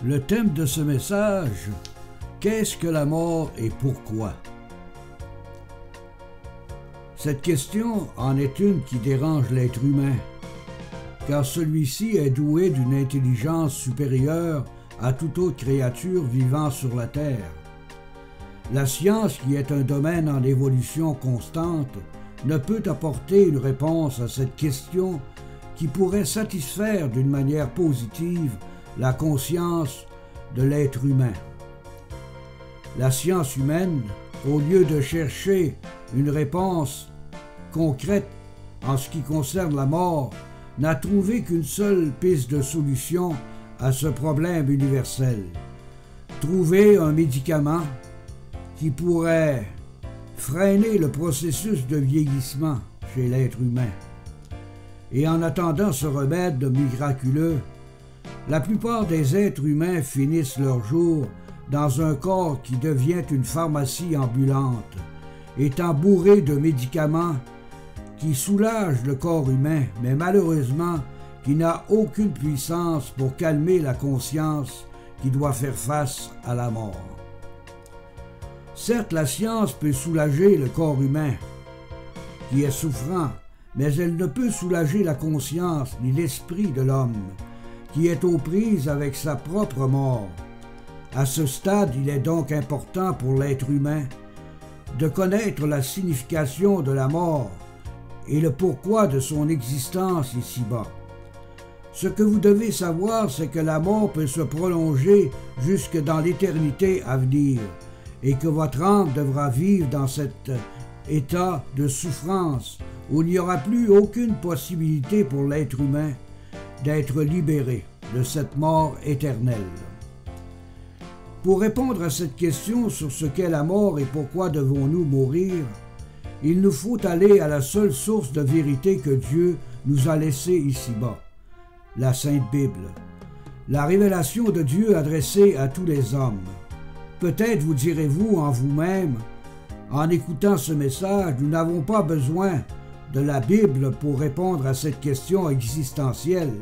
Le thème de ce message, qu'est-ce que la mort et pourquoi? Cette question en est une qui dérange l'être humain, car celui-ci est doué d'une intelligence supérieure à toute autre créature vivant sur la terre. La science, qui est un domaine en évolution constante, ne peut apporter une réponse à cette question qui pourrait satisfaire d'une manière positive la conscience de l'être humain. La science humaine, au lieu de chercher une réponse concrète en ce qui concerne la mort, n'a trouvé qu'une seule piste de solution à ce problème universel: trouver un médicament qui pourrait freiner le processus de vieillissement chez l'être humain. Et en attendant ce remède miraculeux, la plupart des êtres humains finissent leur jour dans un corps qui devient une pharmacie ambulante, étant bourré de médicaments qui soulagent le corps humain, mais malheureusement qui n'a aucune puissance pour calmer la conscience qui doit faire face à la mort. Certes, la science peut soulager le corps humain qui est souffrant, mais elle ne peut soulager la conscience ni l'esprit de l'homme, qui est aux prises avec sa propre mort. À ce stade, il est donc important pour l'être humain de connaître la signification de la mort et le pourquoi de son existence ici-bas. Ce que vous devez savoir, c'est que la mort peut se prolonger jusque dans l'éternité à venir, et que votre âme devra vivre dans cet état de souffrance où il n'y aura plus aucune possibilité pour l'être humain d'être libéré de cette mort éternelle. Pour répondre à cette question sur ce qu'est la mort et pourquoi devons-nous mourir, il nous faut aller à la seule source de vérité que Dieu nous a laissée ici-bas, la Sainte Bible, la révélation de Dieu adressée à tous les hommes. Peut-être vous direz-vous en vous-même, en écoutant ce message, nous n'avons pas besoin de la Bible pour répondre à cette question existentielle,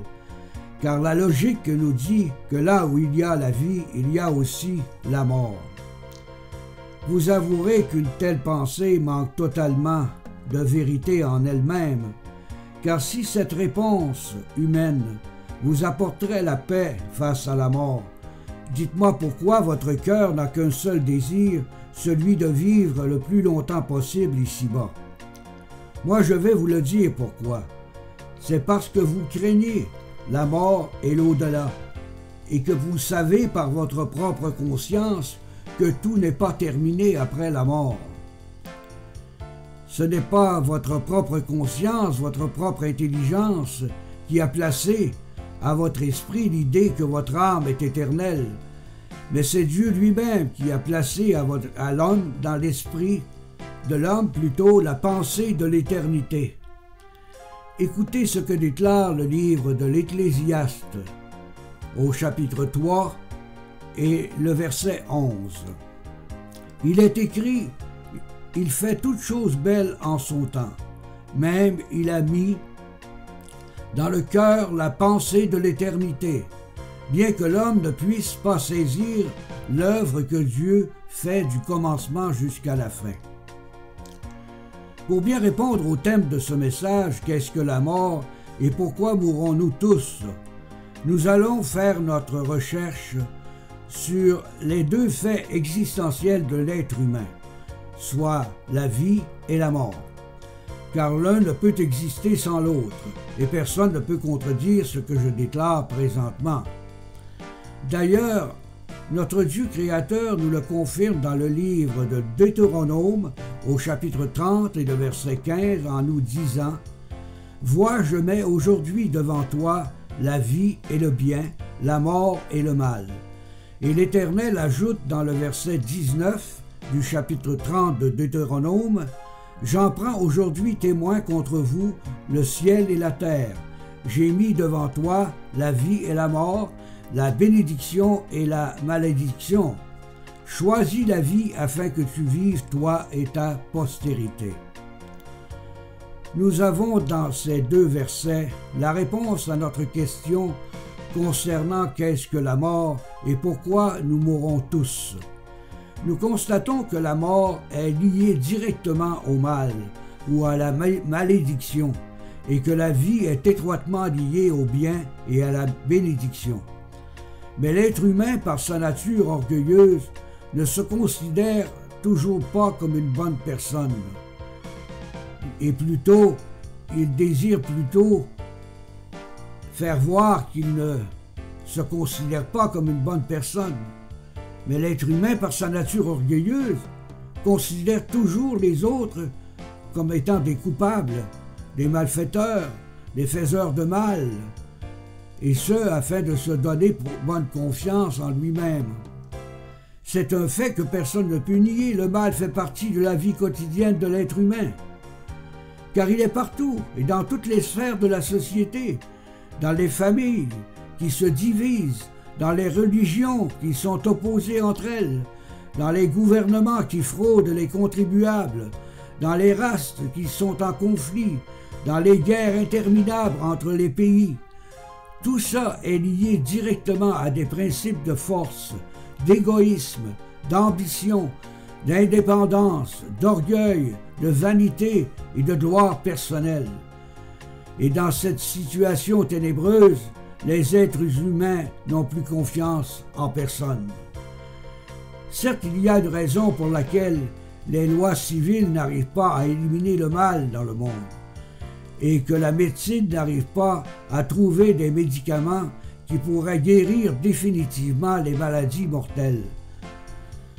car la logique nous dit que là où il y a la vie, il y a aussi la mort. Vous avouerez qu'une telle pensée manque totalement de vérité en elle-même, car si cette réponse humaine vous apporterait la paix face à la mort, dites-moi pourquoi votre cœur n'a qu'un seul désir, celui de vivre le plus longtemps possible ici-bas. Moi, je vais vous le dire pourquoi. C'est parce que vous craignez la mort et l'au-delà, et que vous savez par votre propre conscience que tout n'est pas terminé après la mort. Ce n'est pas votre propre conscience, votre propre intelligence qui a placé à votre esprit l'idée que votre âme est éternelle, mais c'est Dieu lui-même qui a placé à l'homme, dans l'esprit de l'homme plutôt, la pensée de l'éternité. Écoutez ce que déclare le livre de l'Ecclésiaste au chapitre 3 et le verset 11. Il est écrit: « Il fait toutes choses belles en son temps, même il a mis dans le cœur la pensée de l'éternité, bien que l'homme ne puisse pas saisir l'œuvre que Dieu fait du commencement jusqu'à la fin. » Pour bien répondre au thème de ce message, qu'est-ce que la mort et pourquoi mourrons-nous tous, nous allons faire notre recherche sur les deux faits existentiels de l'être humain, soit la vie et la mort, car l'un ne peut exister sans l'autre, et personne ne peut contredire ce que je déclare présentement. D'ailleurs, notre Dieu créateur nous le confirme dans le livre de Deutéronome, au chapitre 30 et le verset 15, en nous disant: « Vois, je mets aujourd'hui devant toi la vie et le bien, la mort et le mal. » Et l'Éternel ajoute dans le verset 19 du chapitre 30 de Deutéronome: « J'en prends aujourd'hui témoin contre vous, le ciel et la terre. J'ai mis devant toi la vie et la mort, la bénédiction et la malédiction. Choisis la vie afin que tu vives, toi et ta postérité. » Nous avons dans ces deux versets la réponse à notre question concernant qu'est-ce que la mort et pourquoi nous mourrons tous. Nous constatons que la mort est liée directement au mal ou à la malédiction et que la vie est étroitement liée au bien et à la bénédiction. Mais l'être humain, par sa nature orgueilleuse, ne se considère toujours pas comme une bonne personne. Et plutôt, il désire plutôt faire voir qu'il ne se considère pas comme une bonne personne. Mais l'être humain, par sa nature orgueilleuse, considère toujours les autres comme étant des coupables, des malfaiteurs, des faiseurs de mal, et ce, afin de se donner bonne confiance en lui-même. C'est un fait que personne ne peut nier, le mal fait partie de la vie quotidienne de l'être humain, car il est partout et dans toutes les sphères de la société, dans les familles qui se divisent, dans les religions qui sont opposées entre elles, dans les gouvernements qui fraudent les contribuables, dans les races qui sont en conflit, dans les guerres interminables entre les pays. Tout ça est lié directement à des principes de force, d'égoïsme, d'ambition, d'indépendance, d'orgueil, de vanité et de gloire personnelle. Et dans cette situation ténébreuse, les êtres humains n'ont plus confiance en personne. Certes, il y a une raison pour laquelle les lois civiles n'arrivent pas à éliminer le mal dans le monde et que la médecine n'arrive pas à trouver des médicaments qui pourraient guérir définitivement les maladies mortelles.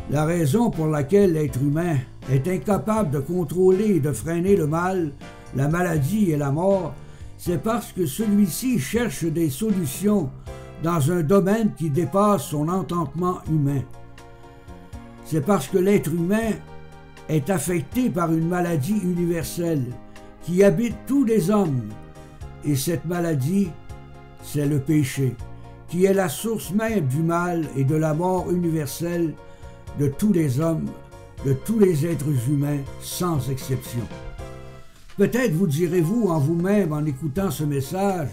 La raison pour laquelle l'être humain est incapable de contrôler et de freiner le mal, la maladie et la mort, c'est parce que celui-ci cherche des solutions dans un domaine qui dépasse son entendement humain. C'est parce que l'être humain est affecté par une maladie universelle qui habite tous les hommes, et cette maladie, c'est le péché, qui est la source même du mal et de la mort universelle de tous les hommes, de tous les êtres humains, sans exception. Peut-être vous direz-vous en vous-même en écoutant ce message,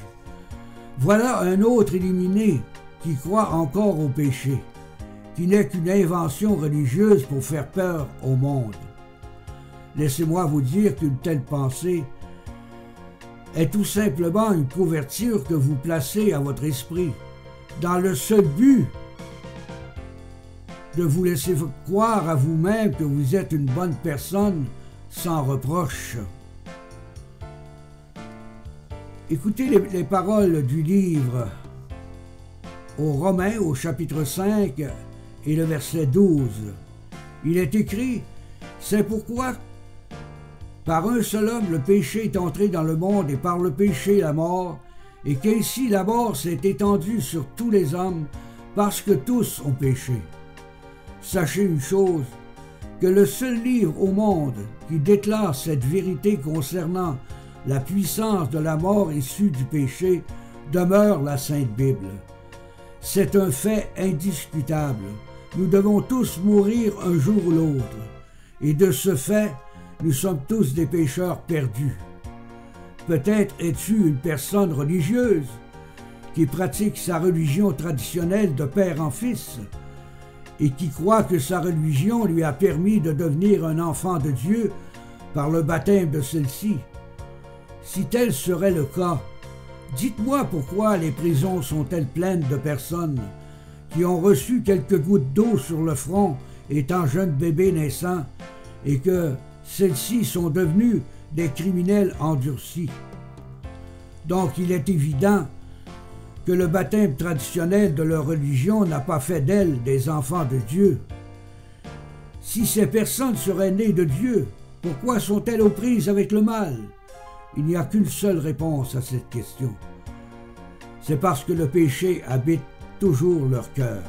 voilà un autre illuminé qui croit encore au péché, qui n'est qu'une invention religieuse pour faire peur au monde. Laissez-moi vous dire qu'une telle pensée est tout simplement une couverture que vous placez à votre esprit, dans le seul but de vous laisser croire à vous-même que vous êtes une bonne personne sans reproche. Écoutez les paroles du livre aux Romains au chapitre 5 et le verset 12. Il est écrit « C'est pourquoi par un seul homme le péché est entré dans le monde et par le péché la mort, et qu'ainsi la mort s'est étendue sur tous les hommes parce que tous ont péché. Sachez une chose, que le seul livre au monde qui déclare cette vérité concernant la puissance de la mort issue du péché demeure la Sainte Bible. C'est un fait indiscutable. Nous devons tous mourir un jour ou l'autre. Et de ce fait, nous sommes tous des pécheurs perdus. Peut-être es-tu une personne religieuse qui pratique sa religion traditionnelle de père en fils et qui croit que sa religion lui a permis de devenir un enfant de Dieu par le baptême de celle-ci. Si tel serait le cas, dites-moi pourquoi les prisons sont-elles pleines de personnes qui ont reçu quelques gouttes d'eau sur le front étant jeunes bébés naissants et que celles-ci sont devenues des criminels endurcis. Donc il est évident que le baptême traditionnel de leur religion n'a pas fait d'elles des enfants de Dieu. Si ces personnes seraient nées de Dieu, pourquoi sont-elles aux prises avec le mal? Il n'y a qu'une seule réponse à cette question. C'est parce que le péché habite toujours leur cœur.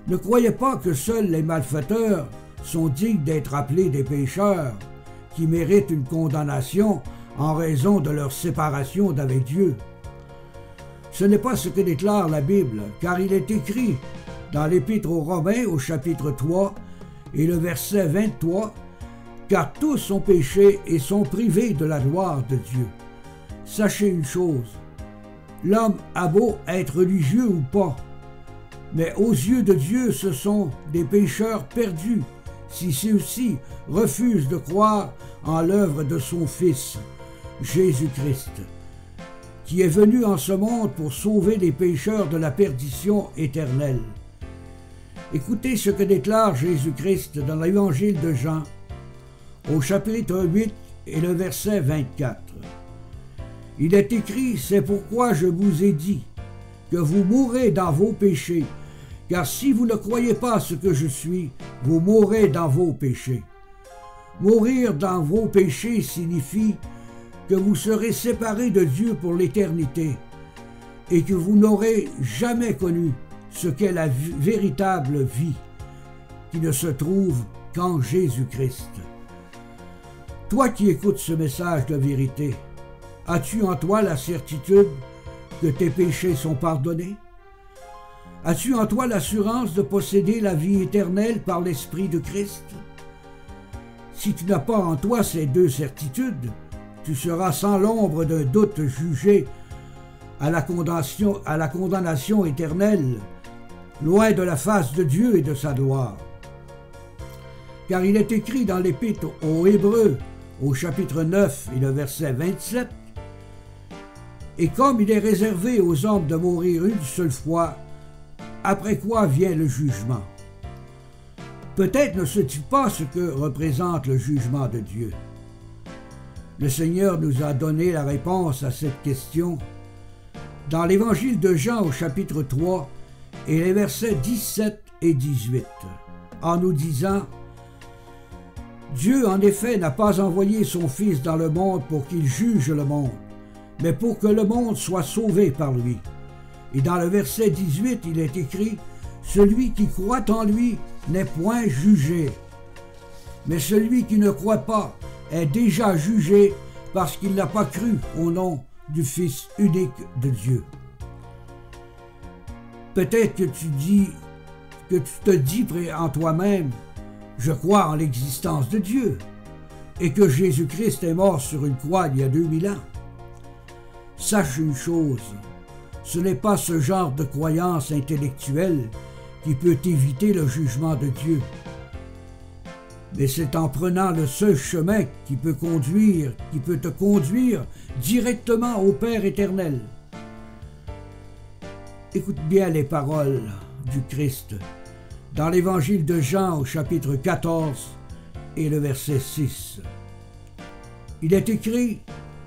Ne croyez pas que seuls les malfaiteurs sont dignes d'être appelés des pécheurs, qui méritent une condamnation en raison de leur séparation d'avec Dieu. Ce n'est pas ce que déclare la Bible, car il est écrit dans l'Épître aux Romains au chapitre 3 et le verset 23, « Car tous ont péché et sont privés de la gloire de Dieu. » Sachez une chose, L'homme a beau être religieux ou pas, mais aux yeux de Dieu, ce sont des pécheurs perdus si ceux-ci refusent de croire en l'œuvre de son Fils, Jésus-Christ, qui est venu en ce monde pour sauver les pécheurs de la perdition éternelle. Écoutez ce que déclare Jésus-Christ dans l'Évangile de Jean, au chapitre 8 et le verset 24. Il est écrit, « C'est pourquoi je vous ai dit que vous mourrez dans vos péchés, car si vous ne croyez pas ce que je suis, vous mourrez dans vos péchés. » Mourir dans vos péchés signifie que vous serez séparés de Dieu pour l'éternité et que vous n'aurez jamais connu ce qu'est la véritable vie qui ne se trouve qu'en Jésus-Christ. Toi qui écoutes ce message de vérité, as-tu en toi la certitude que tes péchés sont pardonnés? As-tu en toi l'assurance de posséder la vie éternelle par l'Esprit de Christ? Si tu n'as pas en toi ces deux certitudes, tu seras sans l'ombre d'un doute jugé à la condamnation éternelle, loin de la face de Dieu et de sa gloire. Car il est écrit dans l'Épître aux Hébreux, au chapitre 9 et le verset 27, « Et comme il est réservé aux hommes de mourir une seule fois, après quoi vient le jugement. » Peut-être ne sais-tu pas ce que représente le jugement de Dieu. Le Seigneur nous a donné la réponse à cette question dans l'Évangile de Jean au chapitre 3 et les versets 17 et 18, en nous disant « Dieu, en effet, n'a pas envoyé son Fils dans le monde pour qu'il juge le monde, mais pour que le monde soit sauvé par lui. » Et dans le verset 18, il est écrit « Celui qui croit en lui n'est point jugé, mais celui qui ne croit pas est déjà jugé parce qu'il n'a pas cru au nom du Fils unique de Dieu. » Peut-être que tu te dis en toi-même « Je crois en l'existence de Dieu et que Jésus-Christ est mort sur une croix il y a 2000 ans. » Sache une chose, ce n'est pas ce genre de croyance intellectuelle qui peut éviter le jugement de Dieu, mais c'est en prenant le seul chemin qui peut te conduire directement au Père éternel. Écoute bien les paroles du Christ dans l'Évangile de Jean au chapitre 14 et le verset 6. Il est écrit,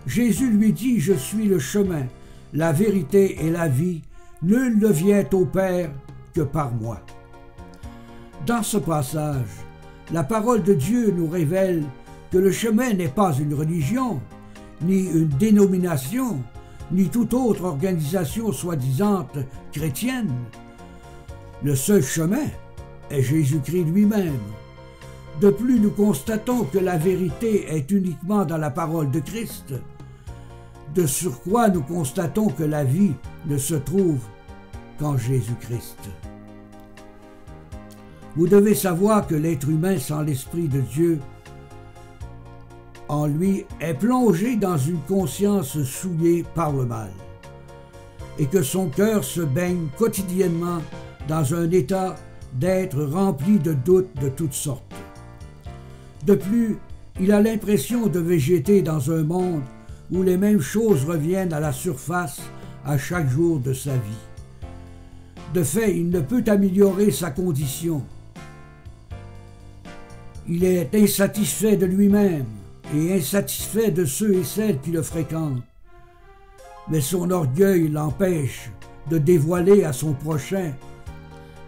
Jésus lui dit, « Je suis le chemin, la vérité et la vie, nul ne vient au Père que par moi. » Dans ce passage, la parole de Dieu nous révèle que le chemin n'est pas une religion, ni une dénomination, ni toute autre organisation soi-disant chrétienne. Le seul chemin est Jésus-Christ lui-même. De plus, nous constatons que la vérité est uniquement dans la parole de Christ. De surcroît, nous constatons que la vie ne se trouve qu'en Jésus-Christ. Vous devez savoir que l'être humain sans l'Esprit de Dieu en lui est plongé dans une conscience souillée par le mal et que son cœur se baigne quotidiennement dans un état d'être rempli de doutes de toutes sortes. De plus, il a l'impression de végéter dans un monde où les mêmes choses reviennent à la surface à chaque jour de sa vie. De fait, il ne peut améliorer sa condition. Il est insatisfait de lui-même et insatisfait de ceux et celles qui le fréquentent. Mais son orgueil l'empêche de dévoiler à son prochain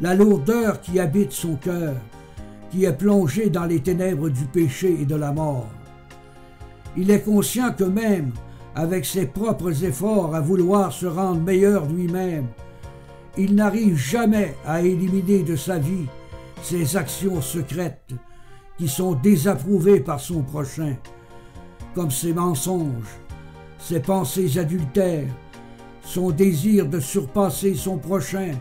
la lourdeur qui habite son cœur, qui est plongé dans les ténèbres du péché et de la mort. Il est conscient que même avec ses propres efforts à vouloir se rendre meilleur lui-même, il n'arrive jamais à éliminer de sa vie ses actions secrètes qui sont désapprouvées par son prochain, comme ses mensonges, ses pensées adultères, son désir de surpasser son prochain,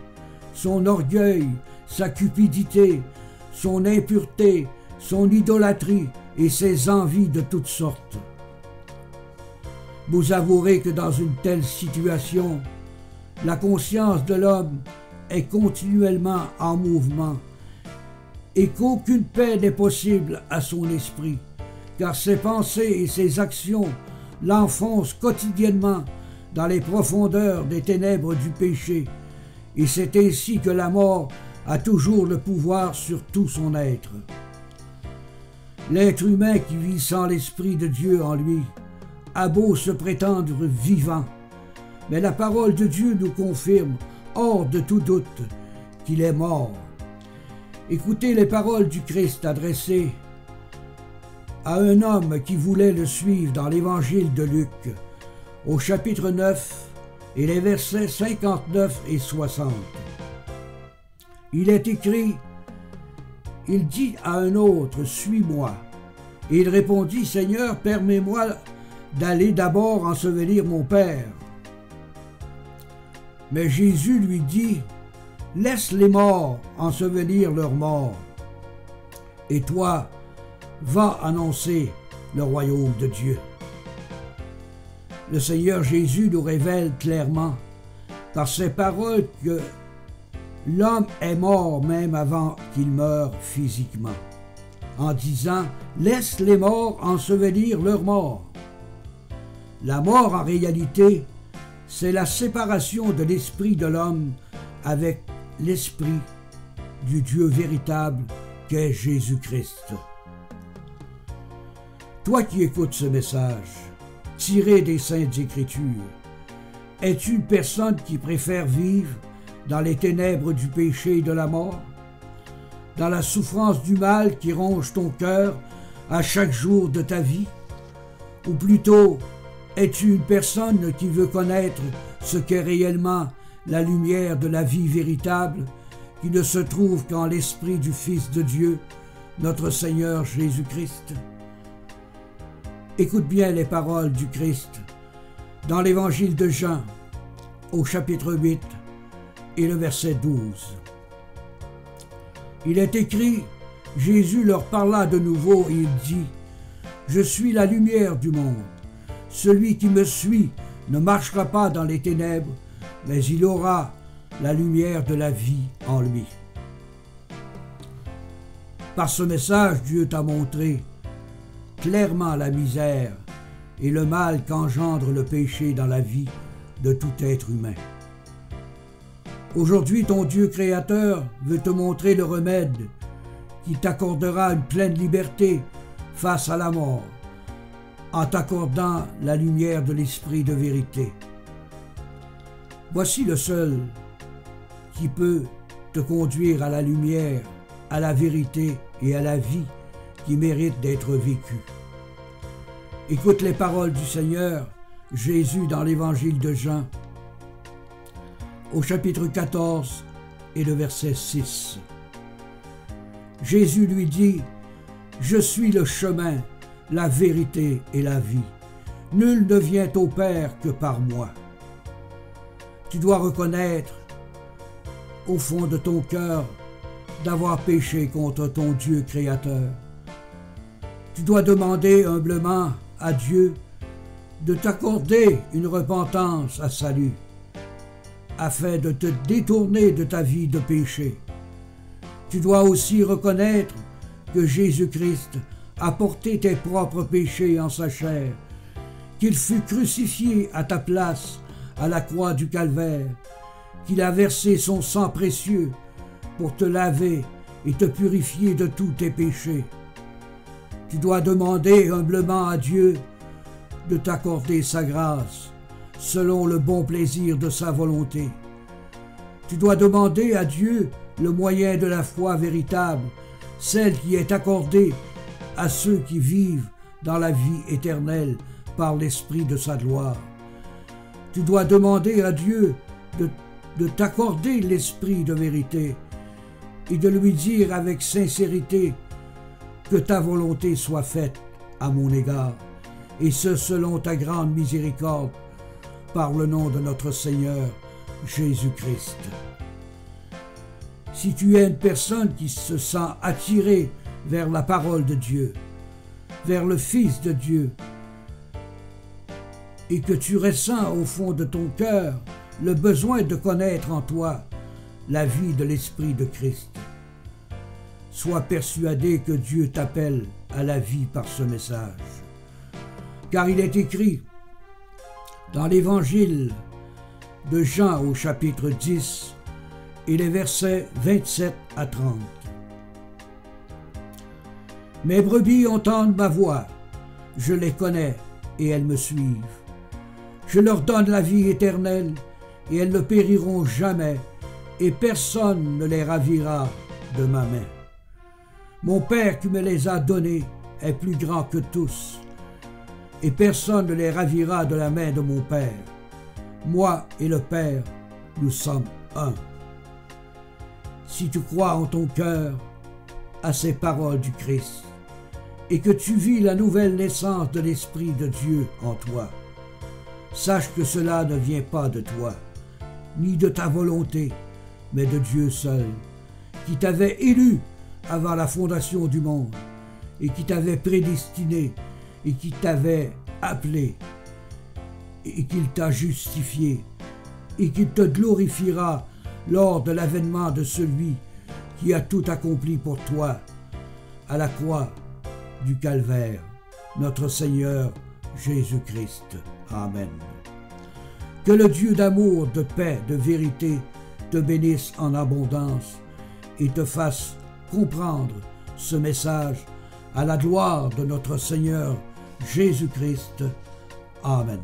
son orgueil, sa cupidité, son impureté, son idolâtrie et ses envies de toutes sortes. Vous avouerez que dans une telle situation, la conscience de l'homme est continuellement en mouvement et qu'aucune paix n'est possible à son esprit, car ses pensées et ses actions l'enfoncent quotidiennement dans les profondeurs des ténèbres du péché, et c'est ainsi que la mort a toujours le pouvoir sur tout son être. L'être humain qui vit sans l'Esprit de Dieu en lui a beau se prétendre vivant, mais la parole de Dieu nous confirme, hors de tout doute, qu'il est mort. Écoutez les paroles du Christ adressées à un homme qui voulait le suivre dans l'évangile de Luc, au chapitre 9 et les versets 59 et 60. Il est écrit, « Il dit à un autre, « Suis-moi. » Et il répondit, « Seigneur, permets-moi d'aller d'abord ensevelir mon Père. » Mais Jésus lui dit, « Laisse les morts ensevelir leurs morts. Et toi, va annoncer le royaume de Dieu. » Le Seigneur Jésus nous révèle clairement, par ses paroles, que l'homme est mort même avant qu'il meure physiquement, en disant « Laisse les morts ensevelir leurs morts. » La mort, en réalité, c'est la séparation de l'esprit de l'homme avec l'esprit du Dieu véritable qu'est Jésus-Christ. Toi qui écoutes ce message, tiré des Saintes Écritures, es-tu une personne qui préfère vivre dans les ténèbres du péché et de la mort, dans la souffrance du mal qui ronge ton cœur à chaque jour de ta vie, ou plutôt es-tu une personne qui veut connaître ce qu'est réellement la lumière de la vie véritable qui ne se trouve qu'en l'Esprit du Fils de Dieu, notre Seigneur Jésus-Christ? Écoute bien les paroles du Christ dans l'Évangile de Jean, au chapitre 8 et le verset 12. Il est écrit, Jésus leur parla de nouveau et il dit, « Je suis la lumière du monde. Celui qui me suit ne marchera pas dans les ténèbres, mais il aura la lumière de la vie en lui. » Par ce message, Dieu t'a montré clairement la misère et le mal qu'engendre le péché dans la vie de tout être humain. Aujourd'hui, ton Dieu créateur veut te montrer le remède qui t'accordera une pleine liberté face à la mort, en t'accordant la lumière de l'Esprit de vérité. Voici le seul qui peut te conduire à la lumière, à la vérité et à la vie qui mérite d'être vécue. Écoute les paroles du Seigneur Jésus dans l'Évangile de Jean, au chapitre 14 et le verset 6. Jésus lui dit, « Je suis le chemin, la vérité et la vie. Nul ne vient au Père que par moi. » Tu dois reconnaître au fond de ton cœur d'avoir péché contre ton Dieu créateur. Tu dois demander humblement à Dieu de t'accorder une repentance à salut, afin de te détourner de ta vie de péché. Tu dois aussi reconnaître que Jésus-Christ a porté tes propres péchés en sa chair, qu'il fut crucifié à ta place à la croix du Calvaire, qu'il a versé son sang précieux pour te laver et te purifier de tous tes péchés. Tu dois demander humblement à Dieu de t'accorder sa grâce, selon le bon plaisir de sa volonté. Tu dois demander à Dieu le moyen de la foi véritable, celle qui est accordée à ceux qui vivent dans la vie éternelle par l'Esprit de sa gloire. Tu dois demander à Dieu de t'accorder l'Esprit de vérité et de lui dire avec sincérité que ta volonté soit faite à mon égard, et ce selon ta grande miséricorde, par le nom de notre Seigneur Jésus-Christ. Si tu es une personne qui se sent attirée vers la parole de Dieu, vers le Fils de Dieu, et que tu ressens au fond de ton cœur le besoin de connaître en toi la vie de l'Esprit de Christ. Sois persuadé que Dieu t'appelle à la vie par ce message. Car il est écrit dans l'Évangile de Jean au chapitre 10 et les versets 27 à 30. « Mes brebis entendent ma voix, je les connais et elles me suivent. Je leur donne la vie éternelle et elles ne périront jamais et personne ne les ravira de ma main. Mon Père qui me les a donnés est plus grand que tous et personne ne les ravira de la main de mon Père. Moi et le Père, nous sommes un. Si tu crois en ton cœur à ces paroles du Christ et que tu vis la nouvelle naissance de l'Esprit de Dieu en toi, sache que cela ne vient pas de toi, ni de ta volonté, mais de Dieu seul, qui t'avait élu avant la fondation du monde, et qui t'avait prédestiné, et qui t'avait appelé, et qu'il t'a justifié, et qu'il te glorifiera lors de l'avènement de celui qui a tout accompli pour toi à la croix du Calvaire, notre Seigneur Jésus-Christ. Amen. Que le Dieu d'amour, de paix, de vérité te bénisse en abondance et te fasse comprendre ce message à la gloire de notre Seigneur Jésus-Christ. Amen.